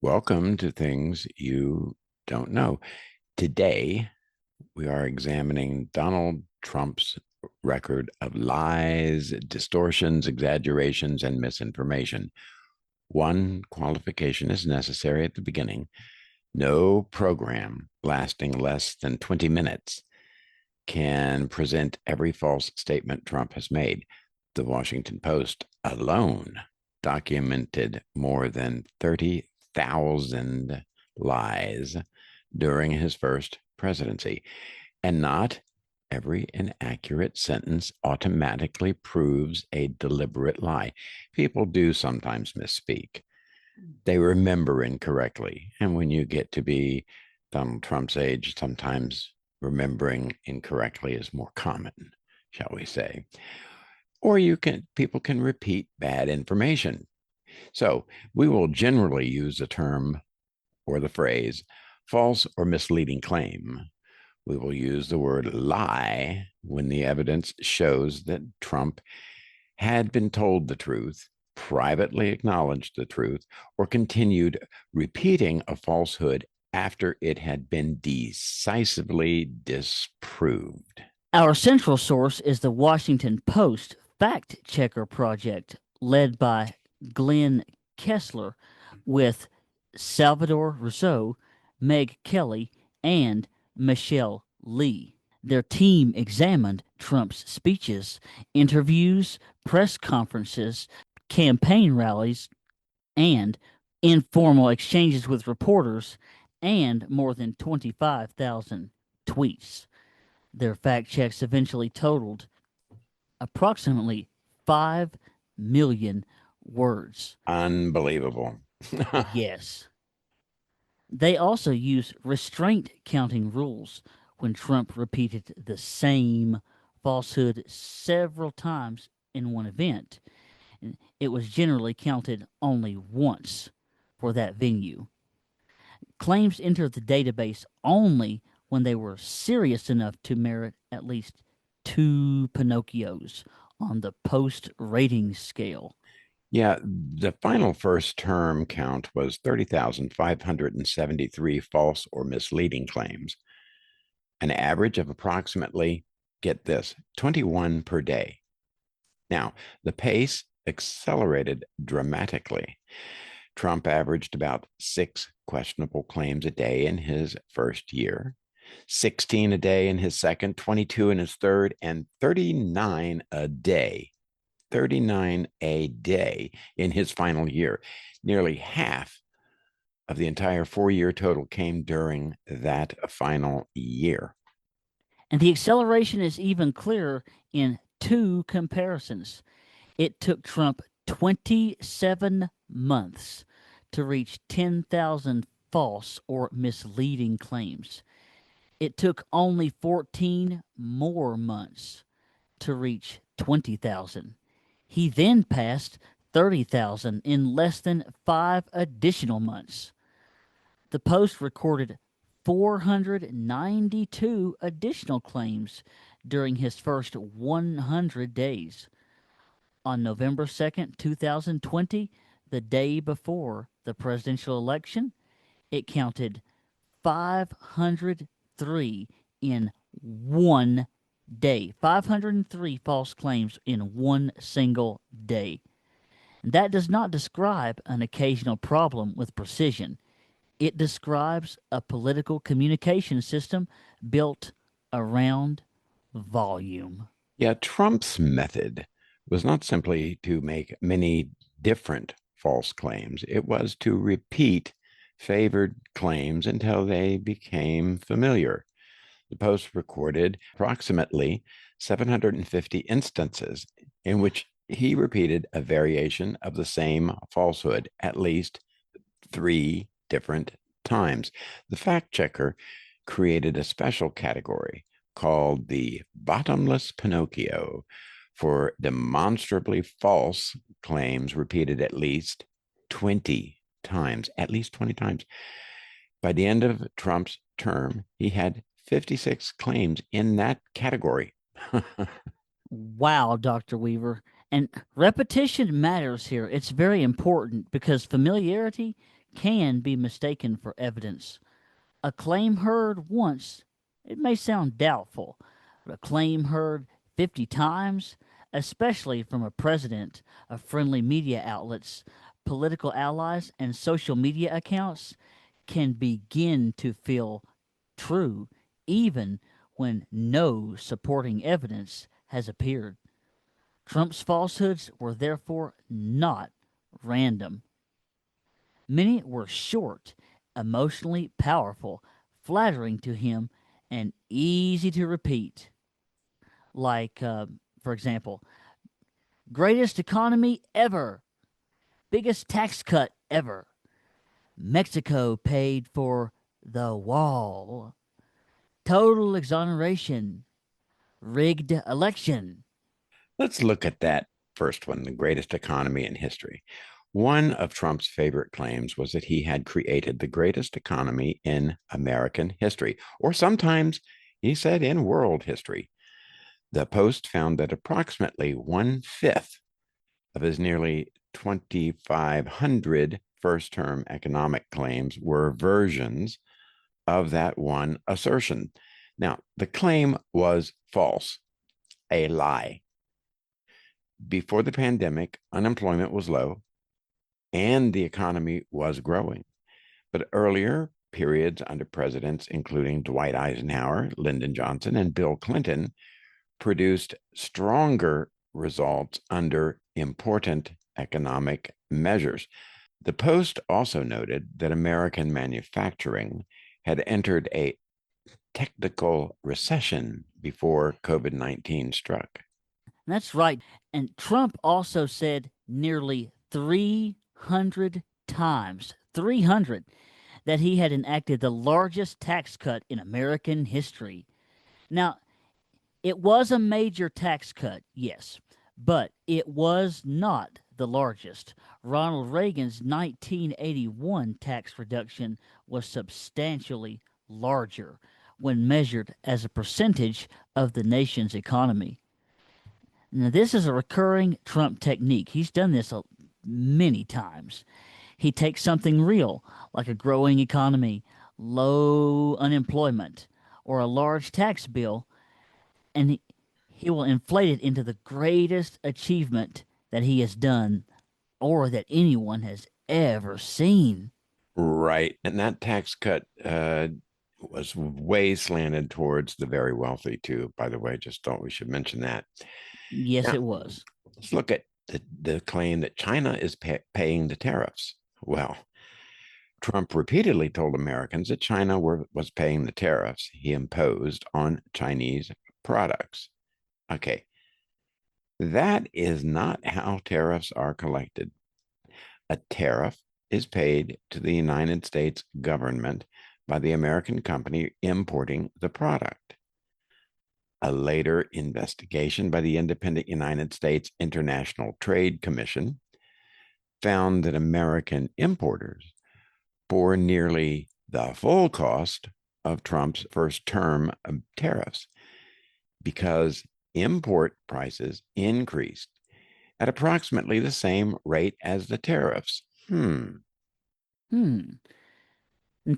Welcome to Things You Don't Know. Today, we are examining Donald Trump's record of lies, distortions, exaggerations, and misinformation. One qualification is necessary at the beginning. No program lasting less than 20 minutes can present every false statement Trump has made. The Washington Post alone documented more than 30,000 lies during his first presidency. And not every inaccurate sentence automatically proves a deliberate lie. People do sometimes misspeak. They remember incorrectly. And when you get to be Donald Trump's age, sometimes remembering incorrectly is more common, shall we say. Or people can repeat bad information. So we will generally use the term or the phrase false or misleading claim. We will use the word lie when the evidence shows that Trump had been told the truth, privately acknowledged the truth, or continued repeating a falsehood after it had been decisively disproved. Our central source is the Washington Post fact checker project led by Glenn Kessler with Salvador Rizzo, Meg Kelly, and Michelle Lee. Their team examined Trump's speeches, interviews, press conferences, campaign rallies, and informal exchanges with reporters, and more than 25,000 tweets. Their fact checks eventually totaled approximately 5 million words. Unbelievable. Yes. They also use restraint counting rules when Trump repeated the same falsehood several times in one event. It was generally counted only once for that venue. Claims entered the database only when they were serious enough to merit at least two Pinocchios on the post rating scale. Yeah, the final first term count was 30,573 false or misleading claims, an average of approximately, get this, 21 per day. Now, the pace accelerated dramatically. Trump averaged about 6 questionable claims a day in his first year, 16 a day in his second, 22 in his third, and 39 a day 39 a day in his final year. Nearly half of the entire 4 year total came during that final year. And the acceleration is even clearer in two comparisons. It took Trump 27 months to reach 10,000 false or misleading claims. It took only 14 more months to reach 20,000. He then passed 30,000 in less than 5 additional months. The Post recorded 492 additional claims during his first 100 days. On November 2nd, 2020, the day before the presidential election, it counted 503 in one day. 503 false claims in one single day. That does not describe an occasional problem with precision. It describes a political communication system built around volume. Yeah, Trump's method was not simply to make many different false claims, it was to repeat favored claims until they became familiar. The Post recorded approximately 750 instances in which he repeated a variation of the same falsehood at least 3 different times. The fact checker created a special category called the bottomless Pinocchio for demonstrably false claims repeated at least 20 times, at least 20 times. By the end of Trump's term, he had 56 claims in that category. Wow, Dr. Weaver. And repetition matters here. It's very important because familiarity can be mistaken for evidence. A claim heard once, it may sound doubtful, but a claim heard 50 times, especially from a president of friendly media outlets, political allies, and social media accounts, can begin to feel true even when no supporting evidence has appeared. Trump's falsehoods were therefore not random. Many were short, emotionally powerful, flattering to him, and easy to repeat. Like, for example, greatest economy ever, biggest tax cut ever. Mexico paid for the wall. Total exoneration. Rigged election. Let's look at that first one, the greatest economy in history. One of Trump's favorite claims was that he had created the greatest economy in American history, or sometimes he said in world history. The Post found that approximately 1/5 of his nearly 2,500 first term economic claims were versions of that one assertion. Now, the claim was false, a lie. Before the pandemic, unemployment was low and the economy was growing. But earlier periods under presidents, including Dwight Eisenhower, Lyndon Johnson, and Bill Clinton, produced stronger results under important economic measures. The Post also noted that American manufacturing had entered a technical recession before COVID-19 struck. That's right. And Trump also said nearly 300 times, 300, that he had enacted the largest tax cut in American history. Now, it was a major tax cut, yes, but it was not the largest. Ronald Reagan's 1981 tax reduction was substantially larger when measured as a percentage of the nation's economy. Now, this is a recurring Trump technique. He's done this many times. He takes something real, like a growing economy, low unemployment, or a large tax bill, and he will inflate it into the greatest achievement that he has done or that anyone has ever seen. Right. And that tax cut was way slanted towards the very wealthy, too. By the way, just thought we should mention that. Yes, Now, it was. let's look at the claim that China is paying the tariffs. Well, Trump repeatedly told Americans that China was paying the tariffs he imposed on Chinese products. Okay, that is not how tariffs are collected. A tariff is paid to the United States government by the American company importing the product. A later investigation by the independent United States International Trade Commission found that American importers bore nearly the full cost of Trump's first term of tariffs because import prices increased at approximately the same rate as the tariffs. Hmm. And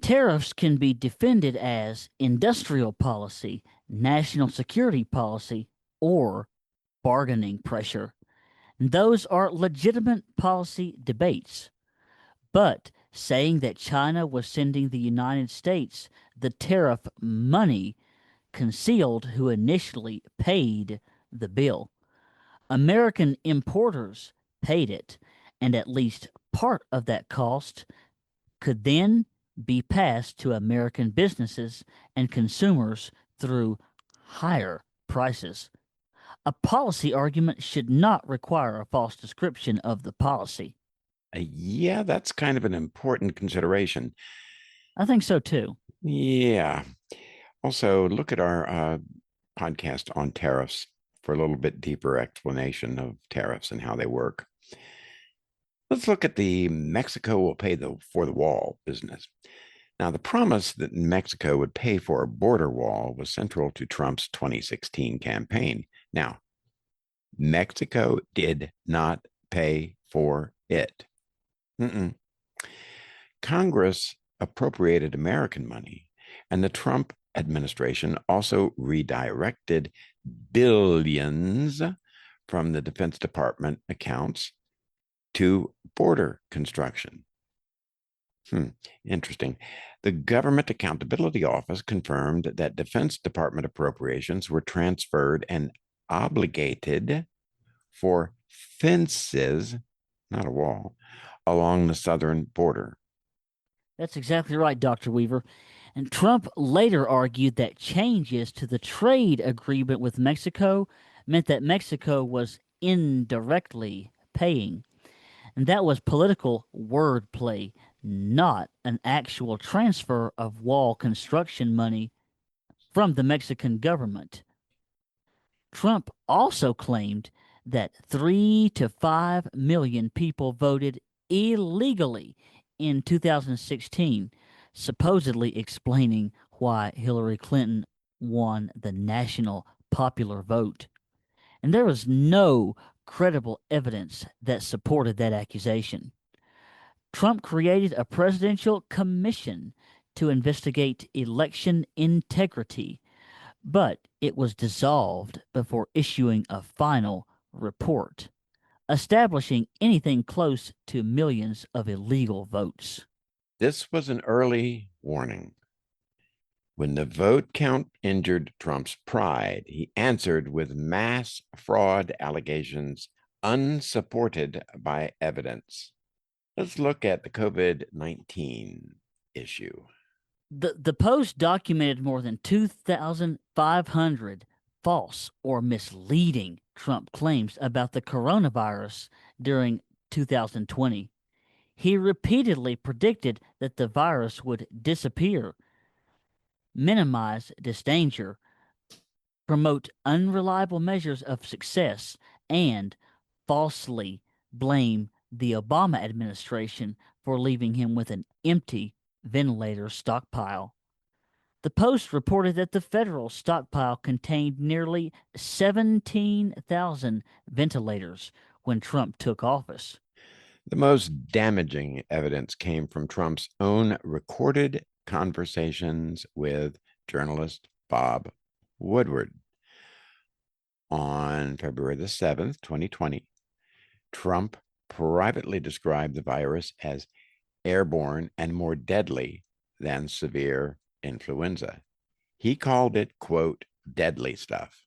tariffs can be defended as industrial policy, national security policy, or bargaining pressure. Those are legitimate policy debates. But saying that China was sending the United States the tariff money concealed who initially paid the bill. American importers paid it, and at least part of that cost could then be passed to American businesses and consumers through higher prices. A policy argument should not require a false description of the policy. Yeah, that's kind of an important consideration. I think so too. Yeah. Also, look at our podcast on tariffs for a little bit deeper explanation of tariffs and how they work. Let's look at the Mexico will pay for the wall business. Now, the promise that Mexico would pay for a border wall was central to Trump's 2016 campaign. Now, Mexico did not pay for it. Mm-mm. Congress appropriated American money, and the Trump administration also redirected billions from the Defense Department accounts to border construction. Interesting. The Government Accountability Office confirmed that Defense Department appropriations were transferred and obligated for fences, not a wall, along the southern border. That's exactly right, Dr. Weaver. And Trump later argued that changes to the trade agreement with Mexico meant that Mexico was indirectly paying. And that was political wordplay, not an actual transfer of wall construction money from the Mexican government. Trump also claimed that 3 to 5 million people voted illegally in 2016, supposedly explaining why Hillary Clinton won the national popular vote. And there was no credible evidence that supported that accusation. Trump created a presidential commission to investigate election integrity, but it was dissolved before issuing a final report, establishing anything close to millions of illegal votes. This was an early warning. When the vote count injured Trump's pride, he answered with mass fraud allegations unsupported by evidence. Let's look at the COVID-19 issue. The Post documented more than 2,500 false or misleading Trump claims about the coronavirus during 2020. He repeatedly predicted that the virus would disappear, minimize this danger, promote unreliable measures of success, and falsely blame the Obama administration for leaving him with an empty ventilator stockpile. The Post reported that the federal stockpile contained nearly 17,000 ventilators when Trump took office. The most damaging evidence came from Trump's own recorded conversations with journalist Bob Woodward. On February the 7th, 2020, Trump privately described the virus as airborne and more deadly than severe influenza. He called it, quote, deadly stuff.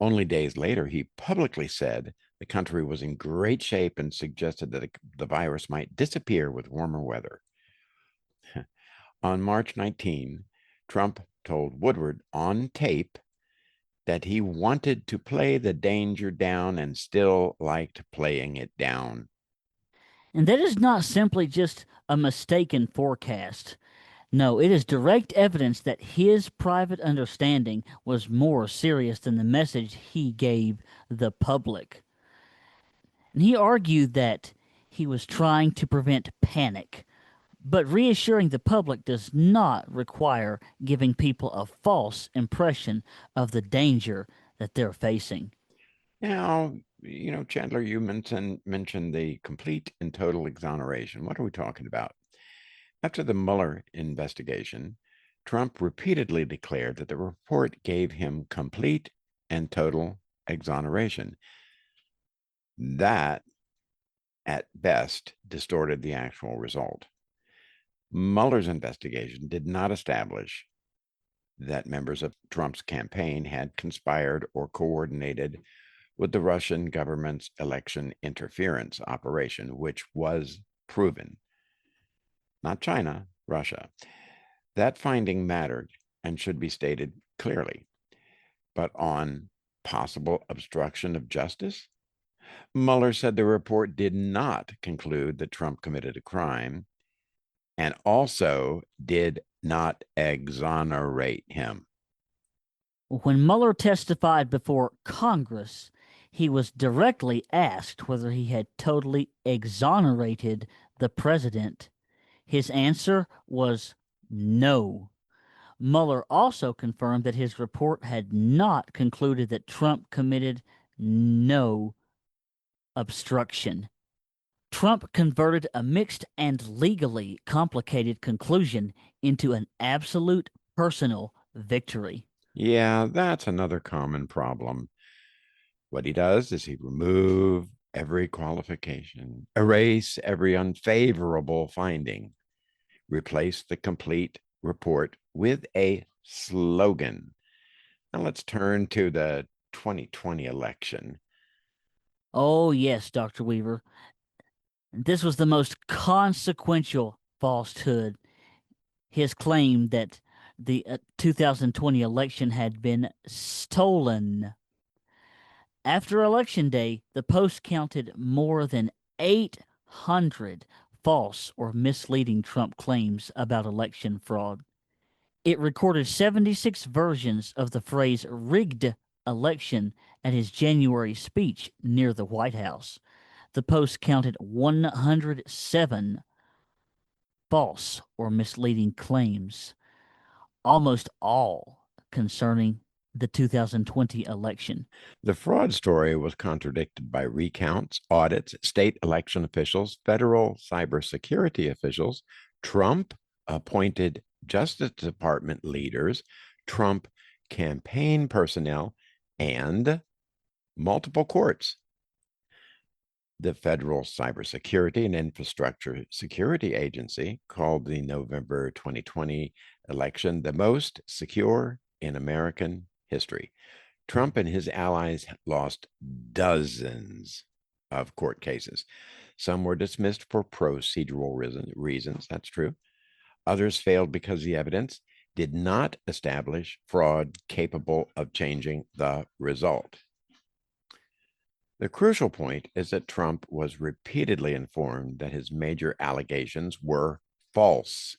Only days later, he publicly said the country was in great shape and suggested that the virus might disappear with warmer weather. On March 19, Trump told Woodward on tape that he wanted to play the danger down and still liked playing it down. And that is not simply just a mistaken forecast. No, it is direct evidence that his private understanding was more serious than the message he gave the public. And he argued that he was trying to prevent panic, but reassuring the public does not require giving people a false impression of the danger that they're facing. Now, Chandler, you mentioned the complete and total exoneration. What are we talking about? After the Mueller investigation, Trump repeatedly declared that the report gave him complete and total exoneration. That, at best, distorted the actual result. Mueller's investigation did not establish that members of Trump's campaign had conspired or coordinated with the Russian government's election interference operation, which was proven. Not China, Russia. That finding mattered and should be stated clearly. But on possible obstruction of justice, Mueller said the report did not conclude that Trump committed a crime and also did not exonerate him. When Mueller testified before Congress, he was directly asked whether he had totally exonerated the president. His answer was no. Mueller also confirmed that his report had not concluded that Trump committed no obstruction. Trump converted a mixed and legally complicated conclusion into an absolute personal victory. Yeah, that's another common problem. What he does is he remove every qualification, erase every unfavorable finding, replace the complete report with a slogan. Now let's turn to the 2020 election. Oh, yes, Dr. Weaver. This was the most consequential falsehood. His claim that the 2020 election had been stolen. After Election Day, the Post counted more than 800 false or misleading Trump claims about election fraud. It recorded 76 versions of the phrase rigged election at his January speech near the White House. The Post counted 107 false or misleading claims, almost all concerning the 2020 election. The fraud story was contradicted by recounts, audits, state election officials, federal cybersecurity officials, Trump appointed Justice Department leaders, Trump campaign personnel, and multiple courts. The Federal Cybersecurity and Infrastructure Security Agency called the November 2020 election the most secure in American history. Trump and his allies lost dozens of court cases. Some were dismissed for procedural reasons. That's true. Others failed because the evidence did not establish fraud capable of changing the result. The crucial point is that Trump was repeatedly informed that his major allegations were false.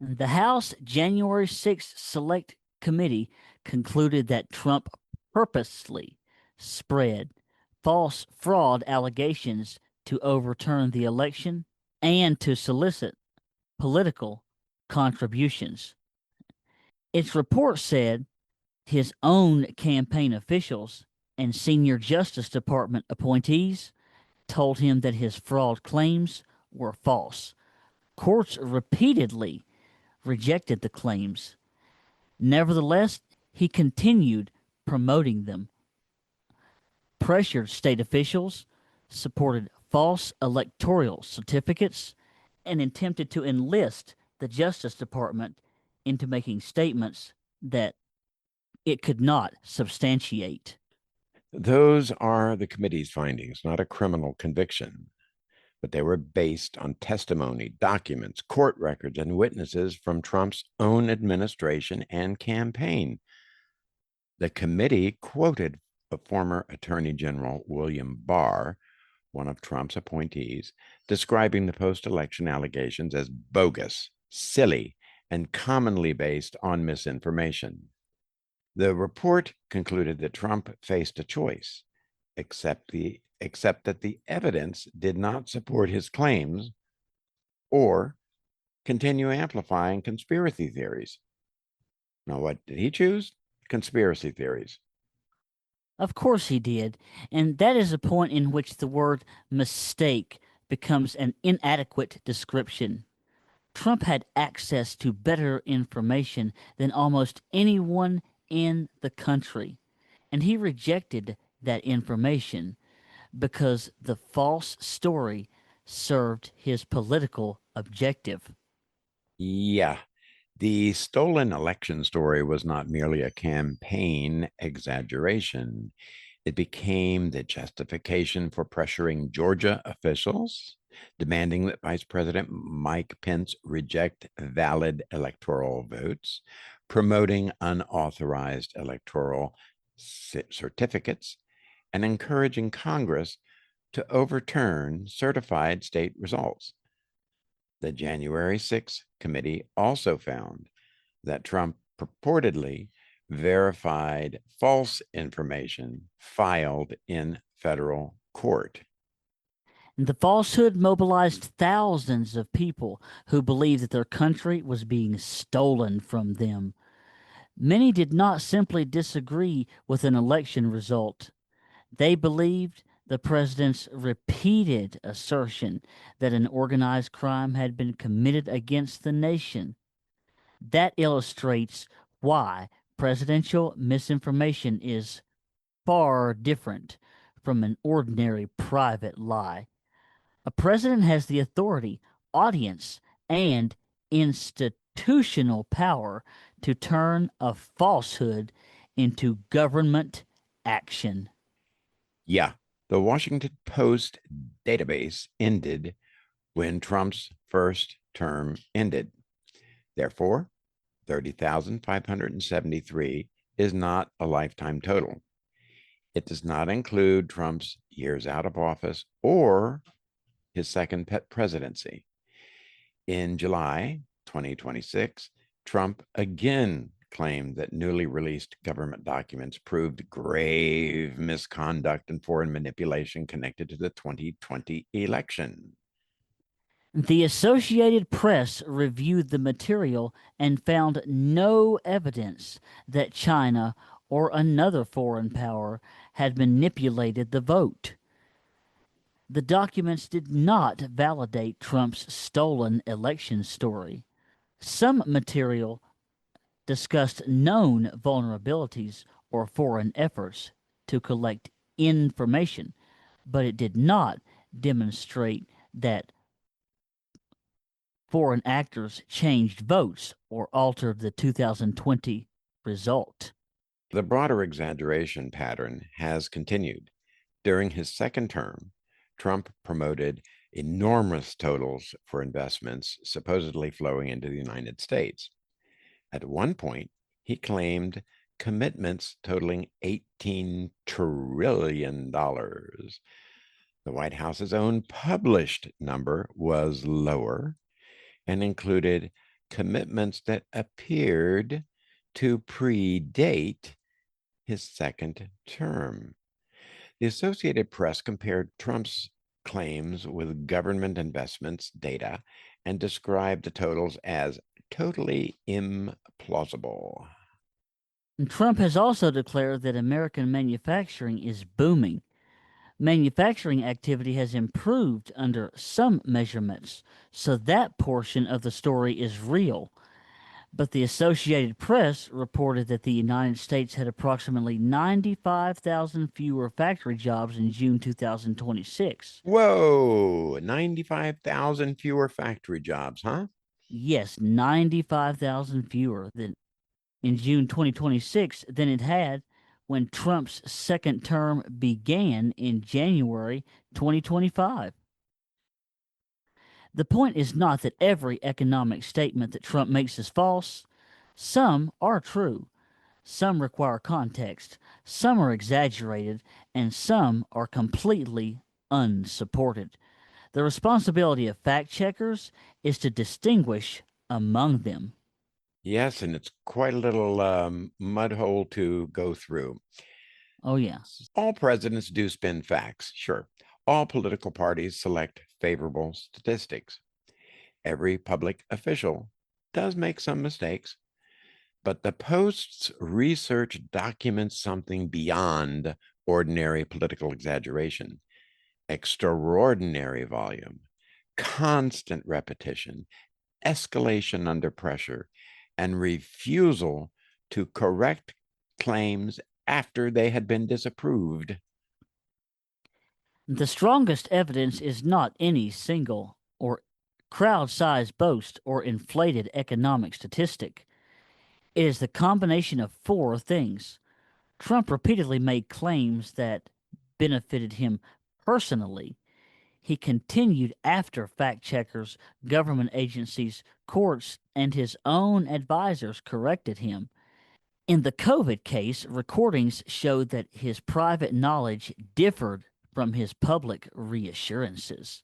The House January 6th Select Committee concluded that Trump purposely spread false fraud allegations to overturn the election and to solicit political contributions. Its report said his own campaign officials and senior Justice Department appointees told him that his fraud claims were false. Courts repeatedly rejected the claims. Nevertheless, he continued promoting them, pressured state officials, supported false electoral certificates, and attempted to enlist the Justice Department into making statements that it could not substantiate. Those are the committee's findings, not a criminal conviction, but they were based on testimony, documents, court records, and witnesses from Trump's own administration and campaign. The committee quoted a former Attorney General William Barr, one of Trump's appointees, describing the post-election allegations as bogus, silly, and commonly based on misinformation. The report concluded that Trump faced a choice, except that the evidence did not support his claims or continue amplifying conspiracy theories. Now, what did he choose? Conspiracy theories. Of course he did, and that is a point in which the word mistake becomes an inadequate description. Trump had access to better information than almost anyone in the country, and he rejected that information because the false story served his political objective. Yeah, the stolen election story was not merely a campaign exaggeration. It became the justification for pressuring Georgia officials, demanding that Vice President Mike Pence reject valid electoral votes, promoting unauthorized electoral certificates, and encouraging Congress to overturn certified state results. The January 6th committee also found that Trump purportedly verified false information filed in federal court. The falsehood mobilized thousands of people who believed that their country was being stolen from them. Many did not simply disagree with an election result. They believed The president's repeated assertion that an organized crime had been committed against the nation. That illustrates why presidential misinformation is far different from an ordinary private lie. A president has the authority, audience, and institutional power to turn a falsehood into government action. Yeah, the Washington Post database ended when Trump's first term ended. Therefore, 30,573 is not a lifetime total. It does not include Trump's years out of office or his second presidency. In July 2026, Trump again claimed that newly released government documents proved grave misconduct and foreign manipulation connected to the 2020 election. The Associated Press reviewed the material and found no evidence that China or another foreign power had manipulated the vote. The documents did not validate Trump's stolen election story. Some material discussed known vulnerabilities or foreign efforts to collect information, but it did not demonstrate that foreign actors changed votes or altered the 2020 result. The broader exaggeration pattern has continued. During his second term, Trump promoted enormous totals for investments supposedly flowing into the United States. At one point, he claimed commitments totaling $18 trillion. The White House's own published number was lower and included commitments that appeared to predate his second term. The Associated Press compared Trump's claims with government investments data and described the totals as totally implausible. And Trump has also declared that American manufacturing is booming. Manufacturing activity has improved under some measurements, so that portion of the story is real. But the Associated Press reported that the United States had approximately 95,000 fewer factory jobs in June 2026. Whoa, 95,000 fewer factory jobs, huh? Yes, 95,000 fewer than in June 2026 than it had when Trump's second term began in January 2025. The point is not that every economic statement that Trump makes is false. Some are true. Some require context. Some are exaggerated. And some are completely unsupported. The responsibility of fact checkers is to distinguish among them. Yes, and it's quite a little mud hole to go through. Oh, yeah. All presidents do spin facts, sure. All political parties select favorable statistics. Every public official does make some mistakes, but the Post's research documents something beyond ordinary political exaggeration: extraordinary volume, constant repetition, escalation under pressure, and refusal to correct claims after they had been disapproved. The strongest evidence is not any single or crowd-sized boast or inflated economic statistic. It is the combination of four things. Trump repeatedly made claims that benefited him personally. He continued after fact checkers, government agencies, courts, and his own advisors corrected him. In the COVID case, recordings showed that his private knowledge differed from his public reassurances.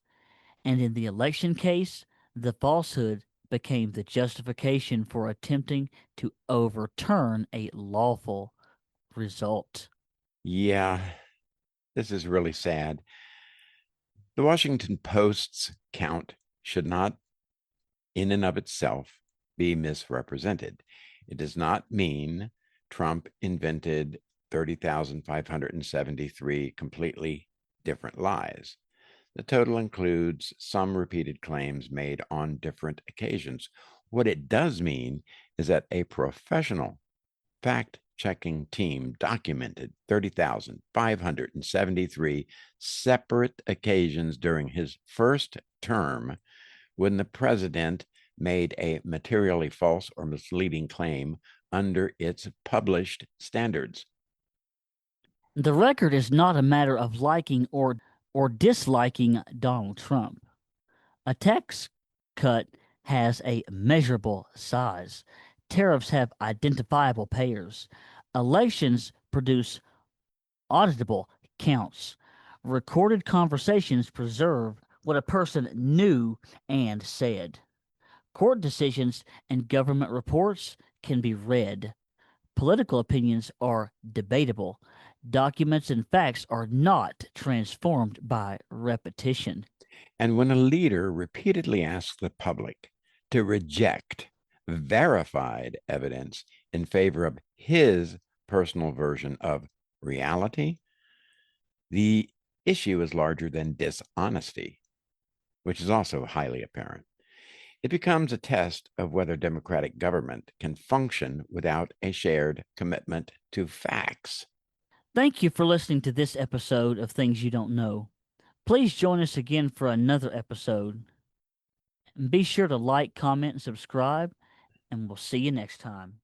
And in the election case, the falsehood became the justification for attempting to overturn a lawful result. Yeah, this is really sad. The Washington Post's count should not, in and of itself, be misrepresented. It does not mean Trump invented 30,573 completely different lies. The total includes some repeated claims made on different occasions. What it does mean is that a professional fact checking team documented 30,573 separate occasions during his first term when the president made a materially false or misleading claim under its published standards. The record is not a matter of liking or disliking Donald Trump. A tax cut has a measurable size. Tariffs have identifiable payers. Elections produce auditable counts. Recorded conversations preserve what a person knew and said. Court decisions and government reports can be read. Political opinions are debatable. Documents and facts are not transformed by repetition. And when a leader repeatedly asks the public to reject verified evidence in favor of his personal version of reality, the issue is larger than dishonesty, which is also highly apparent. It becomes a test of whether democratic government can function without a shared commitment to facts. Thank you for listening to this episode of Things You Don't Know. Please join us again for another episode. And be sure to like, comment, and subscribe, and we'll see you next time.